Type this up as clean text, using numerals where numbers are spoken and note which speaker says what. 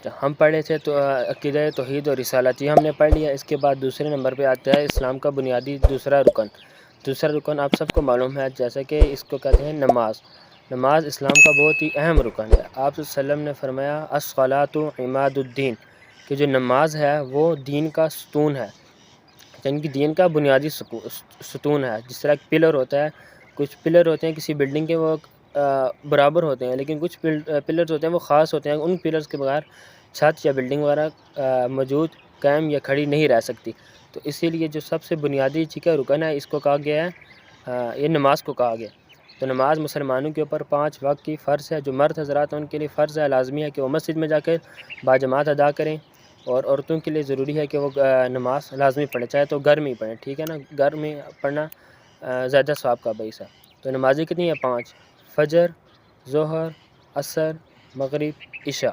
Speaker 1: तो हम पढ़े थे तो अक़ीदा तौहीद और रिसालत ये हमने पढ़ लिया। इसके बाद दूसरे नंबर पे आता है इस्लाम का बुनियादी दूसरा रुकन। दूसरा रुकन आप सबको मालूम है, जैसे कि इसको कहते हैं नमाज। नमाज इस्लाम का बहुत ही अहम रुकन है। आप सल्लम ने फरमाया अस्सलातु इमादुद्दीन, कि जो नमाज है वो दीन का सुतून है, यानी कि दीन का बुनियादी सुतून है। जिस तरह पिलर होता है, कुछ पिलर होते हैं किसी बिल्डिंग के वो बराबर होते हैं, लेकिन कुछ पिलर्स होते हैं वो ख़ास होते हैं। उन पिलर्स के बगैर छत या बिल्डिंग वगैरह मौजूद कायम या खड़ी नहीं रह सकती। तो इसीलिए जो सबसे बुनियादी चीज़ का रुकन है इसको कहा गया है, ये नमाज को कहा गया। तो नमाज मुसलमानों के ऊपर 5 वक्त की फ़र्ज़ है। जो मर्द हज़रात हैं उनके लिए फ़र्ज़ है, लाज़मी है कि वो मस्जिद में जाकर बाजमात अदा करें, और औरतों के लिए ज़रूरी है कि वो नमाज लाज़मी पढ़ें, चाहे तो घर में ही पढ़ें, ठीक है ना। घर में पढ़ना ज़्यादा सवाब का बाइस है। तो नमाज़ें कितनी है? 5, फ़जर, ज़ोहर, असर, मगरिब, इशा।